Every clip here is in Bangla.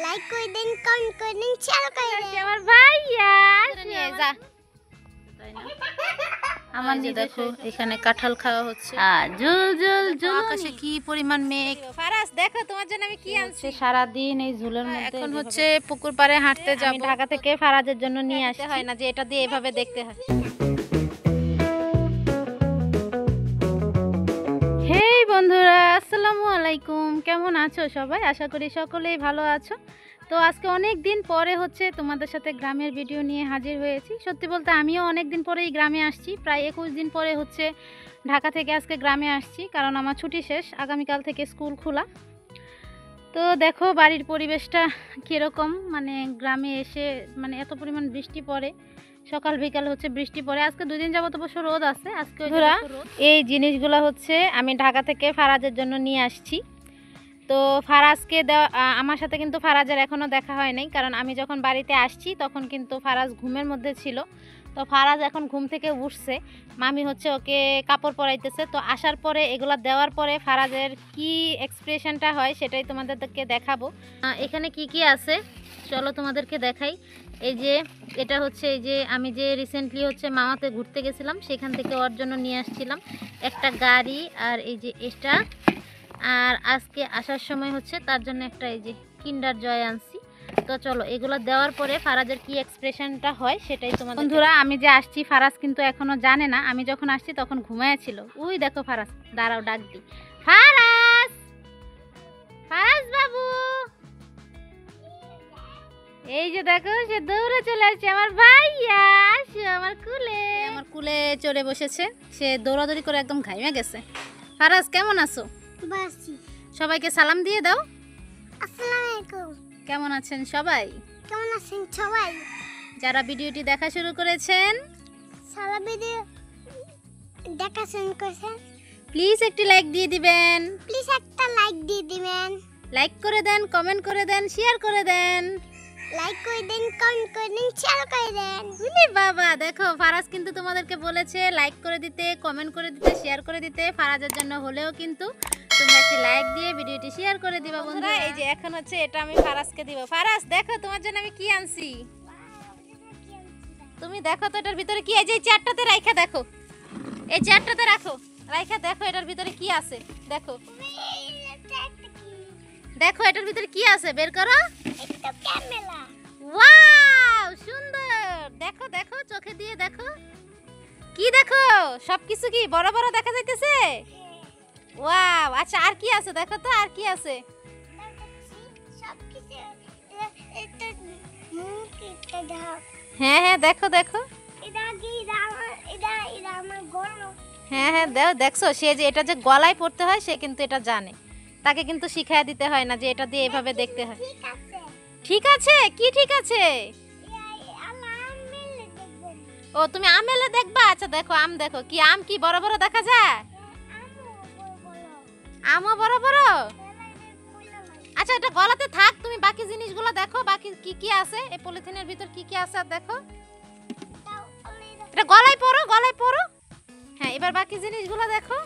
লাইক করে দেন, কমেন্ট করে দেন, শেয়ার করে দেন। আমার ভাইয়া নিয়ে যা। আমার নিয়ে দেখো এখানে কাঁঠাল খাওয়া হচ্ছে। জুল জুল জুল, আকাশে কি পরিমাণ মেঘ। ফারাস দেখো তোমার জন্য আমি কি আনছি। সারা দিন এই ঝুলের মধ্যে। এখন হচ্ছে পুকুর পাড়ে হাঁটতে যাব। ঢাকা থেকে ফারাজের জন্য নিয়ে আসতে হয় না যে এটা দিয়ে এভাবে দেখতে হয়। হেই বন্ধুরা, আসসালামু আলাইকুম। কেমন আছো সবাই? আশা করি সকলেই ভালো আছো। তো আজকে অনেক দিন পরে হচ্ছে তোমাদের সাথে গ্রামের ভিডিও নিয়ে হাজির হয়েছি। সত্যি বলতে আমিও অনেক দিন পরেই গ্রামে আসছি, প্রায় 21 দিন পরে হচ্ছে ঢাকা থেকে আজকে গ্রামে আসছি, কারণ আমার ছুটি শেষ, আগামীকাল থেকে স্কুল খোলা। তো দেখো বাড়ির পরিবেশটা কীরকম, মানে গ্রামে এসে মানে এত পরিমাণ বৃষ্টি পড়ে, সকাল বিকাল হচ্ছে বৃষ্টি পড়ে। আজকে 2 দিন যাবত অবশ্য রোদ আছে। আজকে এই জিনিসগুলো হচ্ছে আমি ঢাকা থেকে ফারাজের জন্য নিয়ে আসছি। তো ফারাজকে আমার সাথে কিন্তু ফারাজের এখনও দেখা হয় নাই, কারণ আমি যখন বাড়িতে আসছি তখন কিন্তু ফারাজ ঘুমের মধ্যে ছিল। তো ফারাজ এখন ঘুম থেকে উঠছে, মামি হচ্ছে ওকে কাপড় পরাইতেছে। তো আসার পরে এগুলা দেওয়ার পরে ফারাজের কি এক্সপ্রেশনটা হয় সেটাই তোমাদেরকে দেখাবো। এখানে কি কি আছে চলো তোমাদেরকে দেখাই। এই যে এটা হচ্ছে, এই যে আমি যে রিসেন্টলি হচ্ছে মামাতে ঘুরতে গেছিলাম, সেখান থেকে ওর জন্য নিয়ে আসছিলাম একটা গাড়ি, আর এই যে এটা, আর আজকে আসার সময় হচ্ছে তার জন্য একটা এই যে কিন্ডার জয় আনছি। তো চলো এগুলো দেওয়ার পরে ফারাজের কি এক্সপ্রেশনটা হয় সেটাই তোমাদের। বন্ধুরা আমি যে আসছি ফারাজ কিন্তু এখনো জানে না, আমি যখন আসছি তখন ঘুমাইছিল। ওই দেখো ফারাজ, দাঁড়াও ডাক দি। ফারাজ, ফারাজ বাবু, এই যে দেখো সে দৌড়ে চলে আসছে। আমার ভাইয়া আসো আমার কুলে, আমার কুলে চড়ে বসেছে। সে দৌড়াদৌড়ি করে একদম ঘাইমে গেছে। ফারাজ কেমন আছো? বাসি। সবাইকে সালাম দিয়ে দাও। আসসালামু আলাইকুম। কেমন আছেন সবাই? কেমন আছেন সবাই? যারা ভিডিওটি দেখা শুরু করেছেন, সারা ভিডিও দেখা শুরু করেছেন, প্লিজ একটি লাইক দিয়ে দিবেন। প্লিজ একটা লাইক দিয়ে দিবেন। লাইক করে দেন, কমেন্ট করে দেন, শেয়ার করে দেন। লাইক করে দেন, কমেন্ট করে দেন, শেয়ার করে দেন। বুঝলি বাবা, দেখো ফারাজ কিন্তু তোমাদেরকে বলেছে লাইক করে দিতে, কমেন্ট করে দিতে, শেয়ার করে দিতে। ফারাজের জন্য হলেও কিন্তু তোমরা একটি লাইক দিয়ে ভিডিওটি শেয়ার করে দিবা বন্ধুরা। এই যে এখন হচ্ছে এটা আমি ফারাজকে দিব। ফারাজ দেখো তোমার জন্য আমি কি আনছি। তুমি দেখো তো এটার ভিতরে কি। এই যে চেয়ারটাতে রাইখা দেখো, এই চেয়ারটাতে রাখো, রাইখা দেখো এটার ভিতরে কি আছে। দেখো দেখো এটার ভিতরে কি আছে, বের করো। এটা ক্যামেরা। ওয়াও সুন্দর। দেখো দেখো চোখে দিয়ে দেখো, কি দেখো সবকিছু কি বড় বড় দেখা যাইতেছে। ওয়াও, আচ্ছা আর কি আছে দেখো তো, আর কি আছে। হ্যাঁ হ্যাঁ দেখো দেখো, হ্যাঁ হ্যাঁ দেখছো, সে যে এটা যে গলায় পড়তে হয় সে কিন্তু এটা জানে, তাকে কিন্তু শিখাই দিতে হয় না যে এটা দিয়ে এভাবে দেখতে হয়। ঠিক আছে, কি ঠিক আছে? ও তুমি আম এলে দেখবা। আচ্ছা দেখো আম, দেখো কি আম, কি বড় বড় দেখা যায়। আমও বড় বড়। আচ্ছা এটা গলাতে থাক, তুমি বাকি জিনিসগুলো দেখো, বাকি কি কি আছে এই পলিথিনের ভিতর, কি কি আছে আর দেখো। এটা গলায় পরো, গলায় পরো। হ্যাঁ এবার বাকি জিনিসগুলো দেখো।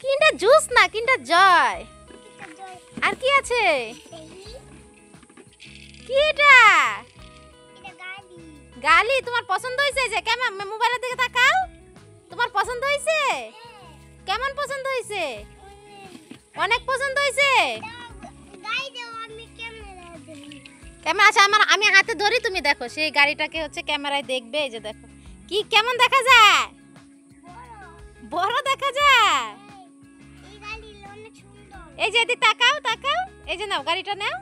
কিন্ডার জুস না, কিন্ডার জয়। আর কি আছে? কি এটা? গালি। তোমার পছন্দ হয়েছে? যে কেমন, মোবাইলের দিকে তাকাও, তোমার পছন্দ হয়েছে? কেমন পছন্দ হয়েছে? অনেক পছন্দ হয়েছে। ক্যামেরা আছে আমার, আমি হাতে ধরি, তুমি দেখো সেই গাড়িটাকে হচ্ছে ক্যামেরায় দেখবে। এই যে দেখো কি কেমন দেখা যায়, বড় দেখা যায়। এই যে এদিকে তাকাও, তাকাও, এই যে নাও গাড়িটা নাও।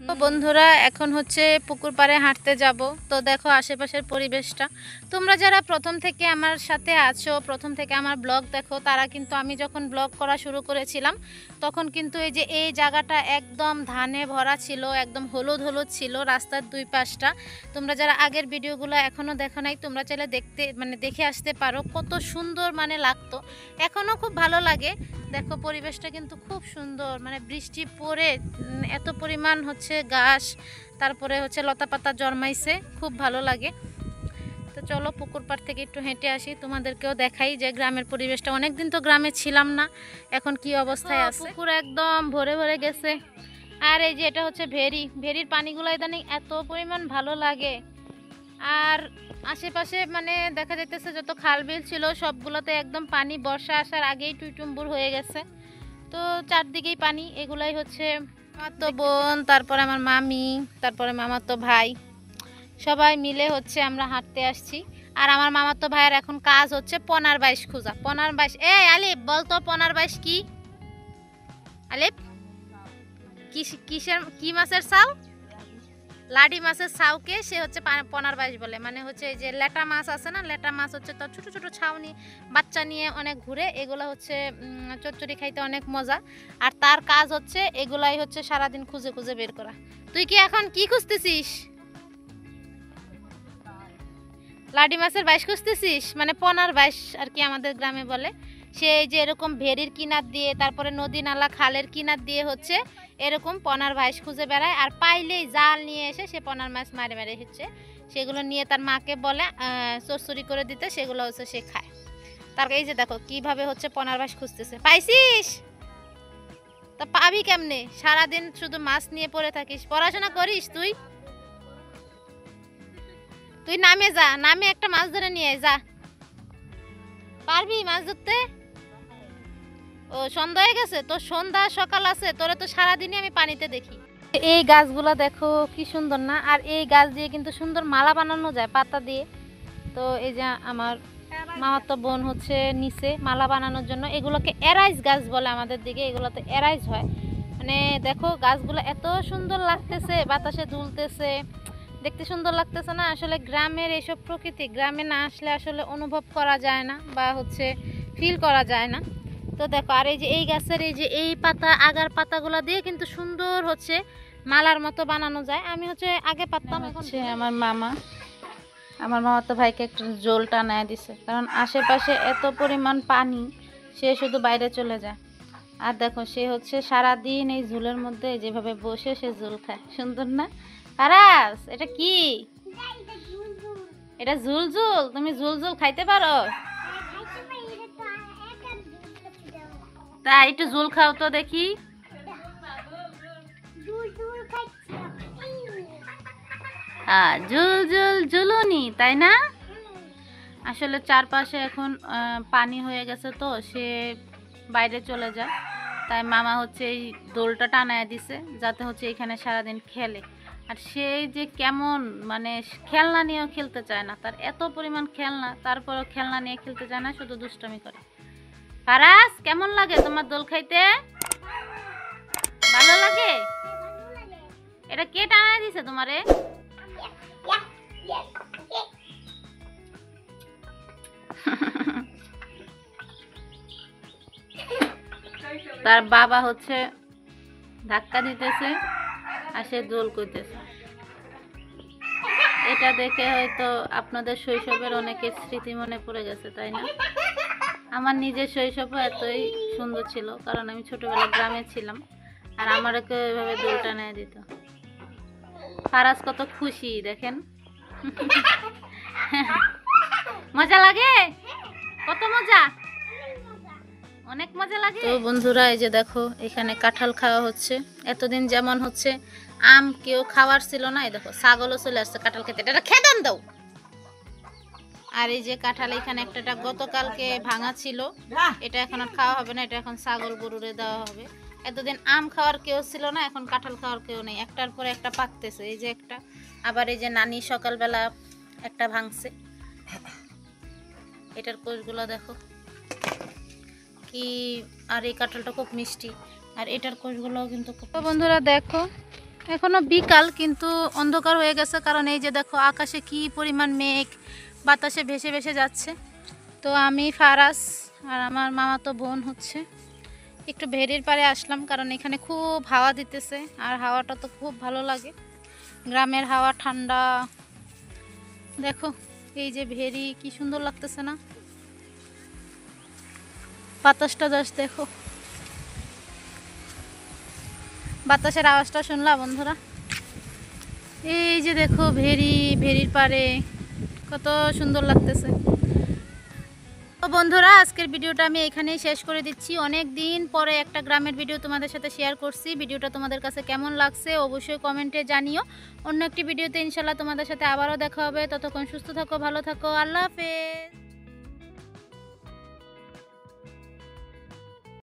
তো বন্ধুরা এখন হচ্ছে পুকুর পাড়ে হাঁটতে যাব। তো দেখো আশেপাশের পরিবেশটা, তোমরা যারা প্রথম থেকে আমার সাথে আছো, প্রথম থেকে আমার ব্লগ দেখো, তারা কিন্তু আমি যখন ব্লগ করা শুরু করেছিলাম তখন কিন্তু এই যে এই জায়গাটা একদম ধানে ভরা ছিল, একদম হলুদ হলুদ ছিল রাস্তার দুই পাশটা। তোমরা যারা আগের ভিডিওগুলো এখনও দেখো নাই, তোমরা চাইলে দেখতে মানে দেখে আসতে পারো, কত সুন্দর মানে লাগতো, এখনও খুব ভালো লাগে। দেখো পরিবেশটা কিন্তু খুব সুন্দর, মানে বৃষ্টি পড়ে এত পরিমাণ হচ্ছে ঘাস, তারপরে হচ্ছে লতা পাতা জন্মাইছে, খুব ভালো লাগে। তো চলো পুকুর পাড় থেকে একটু হেঁটে আসি, তোমাদেরকেও দেখাই যে গ্রামের পরিবেশটা। অনেকদিন তো গ্রামে ছিলাম না, এখন কি অবস্থায় আছে। পুকুর একদম ভরে ভরে গেছে। আর এই যে এটা হচ্ছে ভেরির পানিগুলো ইদানিং এত পরিমাণ ভালো লাগে। আর আশেপাশে মানে দেখা যাইতেছে যত খাল বিল ছিল সবগুলোতে একদম পানি, বর্ষা আসার আগেই টুইটুম্বুর হয়ে গেছে। তো চারদিকেই পানি। এগুলাই হচ্ছে আমার তো বোন, তারপরে আমার মামি, তারপরে মামার তো ভাই, সবাই মিলে হচ্ছে আমরা হাঁটতে আসছি। আর আমার মামার তো ভাইয়ের এখন কাজ হচ্ছে পনার বাইশ খোঁজা। পনার বাইশ, আলিফ বলতো পনার বাইশ কি? আলিফ কিসের কি মাছের চাও? লাডি মাছের ছাউকে সে হচ্ছে পনার বাইশ বলে। মানে হচ্ছে এই যে লেটা মাছ আছে না, লেটা মাছ হচ্ছে তো ছোট ছোট ছাউনি বাচ্চা নিয়ে অনেক ঘুরে, এগুলো হচ্ছে চচ্চড়ি খাইতে অনেক মজা। আর তার কাজ হচ্ছে এগুলাই হচ্ছে সারাদিন খুঁজে খুঁজে বের করা। তুই কি এখন কি খুঁজতেছিস? লাডি মাছের বাইশ খুঁজতেছিস? মানে পনার বাইশ আর কি আমাদের গ্রামে বলে। সে যে এরকম ভেরির কিনার দিয়ে, তারপরে নদী নালা খালের কিনার দিয়ে হচ্ছে এরকম পনার বাইশ খুঁজে বেড়ায়। আর পাইলেই জাল নিয়ে এসে সে পনার মাছ মারে মারে হচ্ছে সেগুলো নিয়ে তার মাকে বলে চচ্চড়ি করে দিতে, সেগুলো হচ্ছে সে খায়। তার এই যে দেখো কিভাবে হচ্ছে পনার বাইশ খুঁজতেছে। পাইছিস? তা পাবি কেমনে? সারাদিন শুধু মাছ নিয়ে পড়ে থাকিস। পড়াশোনা করিস তুই? তুই নামে যা, নামে একটা মাছ ধরে নিয়ে যা। পারবি মাছ ধরতে? ও সন্ধ্যা হয়ে গেছে তো, সন্ধ্যা সকাল আছে, তোরে তো সারাদিনই আমি পানিতে দেখি। এই গাছগুলো দেখো কি সুন্দর না? আর এই গাছ দিয়ে কিন্তু সুন্দর মালা বানানো যায় পাতা দিয়ে। তো এই যে আমার মামার তো বোন হচ্ছে নিচে মালা বানানোর জন্য। এগুলোকে এরাইজ গাছ বলে আমাদের দিকে, এগুলোতে এরাইজ হয়। মানে দেখো গাছগুলো এত সুন্দর লাগতেছে, বাতাসে দুলতেছে, দেখতে সুন্দর লাগতেছে না? আসলে গ্রামের এইসব প্রকৃতি গ্রামে না আসলে আসলে অনুভব করা যায় না, বা হচ্ছে ফিল করা যায় না। তো দেখো, আর এই যে এই গাছের এই যে এই পাতা, আগার পাতাগুলো দিয়ে কিন্তু সুন্দর হচ্ছে মালার মতো বানানো যায়। আমি হচ্ছে আগে পারতাম, এখন আমার মামা তো ভাইকে একটু জল টানায় দিছে, কারণ আশেপাশে এত পরিমাণ পানি, সে শুধু বাইরে চলে যায়। আর দেখো সে হচ্ছে সারাদিন এই ঝুলের মধ্যে যেভাবে বসে সে ঝুল খায়। সুন্দর না? আরাস, এটা কি? এটা ঝুল ঝুল? তুমি ঝুল ঝুল খাইতে পারো? তা একটু ঝুল খাও তো দেখি। ঝুল ঝুল ঝুলুনি, তাই না? আসলে চারপাশে এখন পানি হয়ে গেছে, তো সে বাইরে চলে যায়। তাই মামা হচ্ছে এই দোলটা টানায় দিছে যাতে হচ্ছে এখানে সারাদিন খেলে। আর সেই যে কেমন মানে খেলনা নিয়েও খেলতে চায় না, তার এত পরিমাণ খেলনা, তারপরও খেলনা নিয়ে খেলতে চায় না, শুধু দুষ্টামি করে। ফারাস, কেমন লাগে তোমার দোল খাইতে? ভালো লাগে? এটা কে টানায় দিছে তোমারে? তার বাবা হচ্ছে ধাক্কা দিতেছে আর সে দোল করতেছে। এটা দেখে হয়তো আপনাদের শৈশবের অনেকের স্মৃতি মনে পড়ে গেছে, তাই না? আমার নিজের শৈশবও এতই সুন্দর ছিল, কারণ আমি ছোটবেলা গ্রামে ছিলাম, আর আমারকে এভাবে দোল টানায় দিত। ফারাজ কত খুশি দেখেন। মজা লাগে? কত মজা, অনেক মজা লাগে। তো বন্ধুরা, এই যে দেখো এখানে কাঁঠাল খাওয়া হচ্ছে। এতদিন যেমন হচ্ছে আম কেউ খাওয়ার ছিল না, এই দেখো ছাগলও চলে আসছে কাঁঠাল খেতে। এটা খেদান দাও। আর এই যে কাঁঠাল এখানে একটা গতকালকে ভাঙা ছিল, এটা এখন আর খাওয়া হবে না, এটা এখন ছাগল গরুরে দেওয়া হবে। এতদিন আম খাওয়ার কেউ ছিল না, এখন কাঁঠাল খাওয়ার কেউ নেই। একটার পর একটা পাকতেছে। এই যে একটা, আবার এই যে নানি সকালবেলা একটা ভাঙছে। এটার কোষগুলো দেখো কি, আর এই কাঁঠালটা খুব মিষ্টি, আর এটার কোষগুলো কিন্তু খুব। বন্ধুরা দেখো এখনো বিকাল, কিন্তু অন্ধকার হয়ে গেছে, কারণ এই যে দেখো আকাশে কি পরিমাণ মেঘ বাতাসে ভেসে ভেসে যাচ্ছে। তো আমি, ফারাস আর আমার মামাতো বোন হচ্ছে একটু ভেরির পাড়ে আসলাম, কারণ এখানে খুব হাওয়া দিতেছে, আর হাওয়াটা তো খুব ভালো লাগে। গ্রামের হাওয়া ঠান্ডা। দেখো এই যে ভেরি কি সুন্দর লাগতেছে না? বাতাসটা জাস্ট দেখো, বাতাসের আওয়াজটা শুনলা বন্ধুরা? এই যে দেখো ভেরির পাড়ে কত সুন্দর লাগতেছে। তো বন্ধুরা, আজকের ভিডিওটা আমি এখানেই শেষ করে দিচ্ছি। অনেক দিন পরে একটা গ্রামের ভিডিও তোমাদের সাথে শেয়ার করছি। ভিডিওটা তোমাদের কাছে কেমন লাগছে অবশ্যই কমেন্টে জানিও। অন্য একটি ভিডিওতে ইনশাল্লাহ তোমাদের সাথে আবারও দেখা হবে। ততক্ষণ সুস্থ থাকো, ভালো থাকো, আল্লাহ হাফেজ।